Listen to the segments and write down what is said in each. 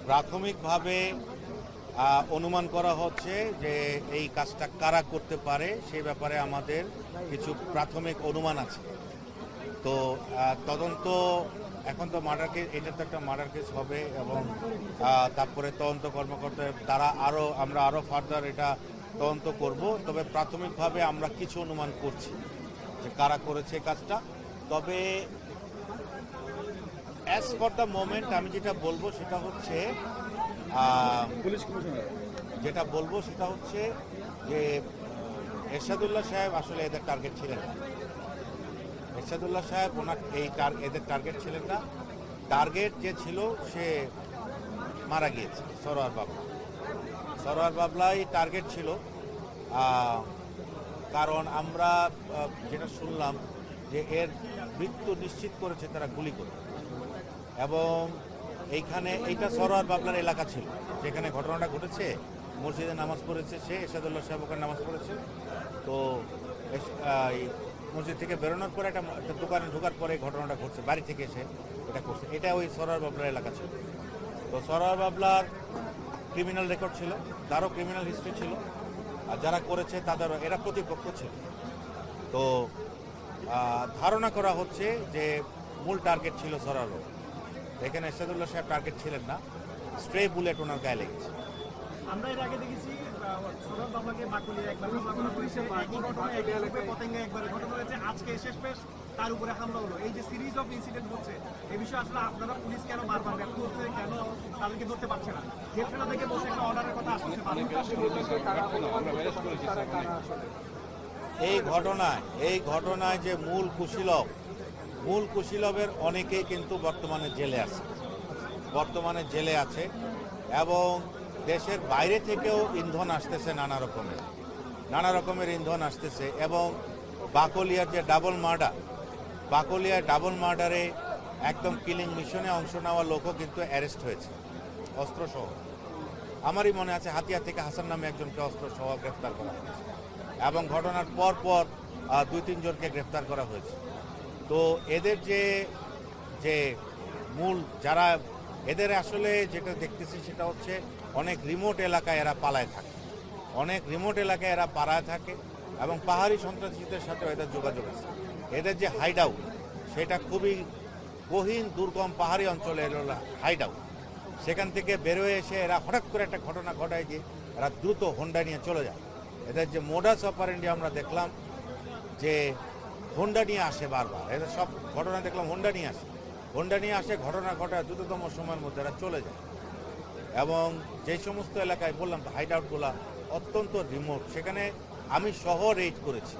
প্রাথমিকভাবে অনুমান করা হচ্ছে যে এই কাজটা কারা করতে পারে সেই ব্যাপারে আমাদের কিছু প্রাথমিক অনুমান আছে। তো তদন্ত এখন তো মার্ডার কেস, এটা তো একটা মার্ডার কেস হবে এবং তারপরে তদন্ত কর্মকর্তা আমরা আরও ফার্দার এটা তদন্ত করব। তবে প্রাথমিকভাবে আমরা কিছু অনুমান করছি যে কারা করেছে কাজটা। তবে অ্যাজ ফর দ্য মোমেন্ট আমি যেটা বলবো সেটা হচ্ছে যে এরশাদুল্লাহ সাহেব আসলে এদের টার্গেট ছিলেন না। এরশাদুল্লাহ সাহেব এদের টার্গেট ছিলেন না। টার্গেট যে ছিল সে মারা গিয়েছে, সরোয়ার বাবলাই টার্গেট ছিল। কারণ আমরা যেটা শুনলাম যে এর মৃত্যু নিশ্চিত করেছে তারা গুলি করে, এবং এইটা সরোয়ার বাবলার এলাকা ছিল যেখানে ঘটনাটা ঘটেছে। মসজিদে নামাজ পড়েছে সে, এরশাদুল্লাহ সাহেব ওখানে নামাজ পড়েছে। তো মসজিদ থেকে বেরোনোর পরে একটা দোকানে ঢোকার পরে ঘটনাটা ঘটছে, বাড়ি থেকে এসে এটা করছে। এটা ওই সরোয়ার বাবলার এলাকা ছিল। তো সরোয়ার বাবলার ক্রিমিনাল রেকর্ড ছিল, তারও ক্রিমিনাল হিস্ট্রি ছিল, আর যারা করেছে তাদের এরা প্রতিপক্ষ ছিল। তো ধারণা করা হচ্ছে যে মূল টার্গেট ছিল সরোয়ার বাবলা। এখানে এরশাদুল্লাহ সাহেব টার্গেট ছিলেন না, স্ট্রে বুলেট ওনার গায়ে লেগেছে। আমরা এর আগে দেখেছি সরোয়ার বাবলাকে বাকুলিয়া একবার হামলা করা হয়েছে, একই ঘটনা একই পতেঙ্গায় একবার ঘটনা হয়েছে, আজকে শেষমেশ তার উপরে হামলা হলো। এই যে সিরিজ অফ ইনসিডেন্ট হচ্ছে, এই বিষয়ে আসলে আপনারা পুলিশ কেন বারবার ব্যর্থ হচ্ছে, কেন তাদেরকে ধরতে পারছে না? জেলখানা থেকে বসে একটা অর্ডারের কথা আসছে। এই ঘটনায় যে মূল কুশীলবের অনেকেই কিন্তু বর্তমানে জেলে আছে এবং দেশের বাইরে থেকেও ইন্ধন আসতেছে, নানা রকমের ইন্ধন আসতেছে। এবং বাকলিয়ার যে ডাবল মার্ডারে একদম কিলিং মিশনে অংশ নেওয়া লোকও কিন্তু অ্যারেস্ট হয়েছে অস্ত্রসহ। আমারই মনে আছে হাতিয়া থেকে হাসান নামে একজনকে অস্ত্রসহ গ্রেফতার করা হয়েছে এবং ঘটনার পর 2-3 জনকে গ্রেফতার করা হয়েছে। তো এদের যে মূল যারা এদের আসলে যেটা দেখতেছি সেটা হচ্ছে অনেক রিমোট এলাকায় এরা পালায় থাকে এবং পাহাড়ি সন্ত্রাসীদের সাথে এদের যোগাযোগ আছে। এদের যে হাইড আউট সেটা খুবই গহীন দুর্গম পাহাড়ি অঞ্চলে হাইড আউট। সেখান থেকে বেরোয় এসে এরা হঠাৎ করে একটা ঘটনা ঘটায় যে এরা দ্রুত হোন্ডা নিয়ে চলে যায়। এদের যে মোডাস অপারেন্ডি আমরা দেখলাম যে হোন্ডা নিয়ে আসে বারবার, এদের সব ঘটনা দেখলাম হোন্ডা নিয়ে আসে ঘটনা ঘটায় দ্রুততম সময়ের মধ্যে এরা চলে যায়। এবং যে সমস্ত এলাকায় বললাম হাইড আউটগুলো অত্যন্ত রিমোট, সেখানে আমি সহ রেড করেছি,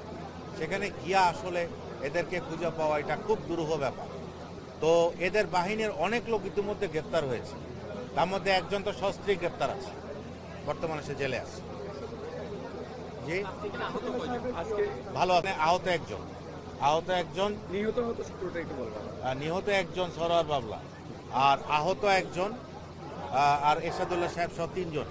সেখানে গিয়া আসলে এদেরকে খুঁজে পাওয়া এটা খুব দুরূহ ব্যাপার। তো এদের বাহিনীর অনেক লোক ইতিমধ্যে গ্রেপ্তার হয়েছে, তার মধ্যে একজন তো সস্ত্রীক গ্রেপ্তার আছে, বর্তমানে সে জেলে আছে। জি ভালো, আহত একজন নিহত একজন সরোয়ার বাবলা, আর আহত একজন, আর এরশাদুল্লাহ সাহেব সহ 3 জন।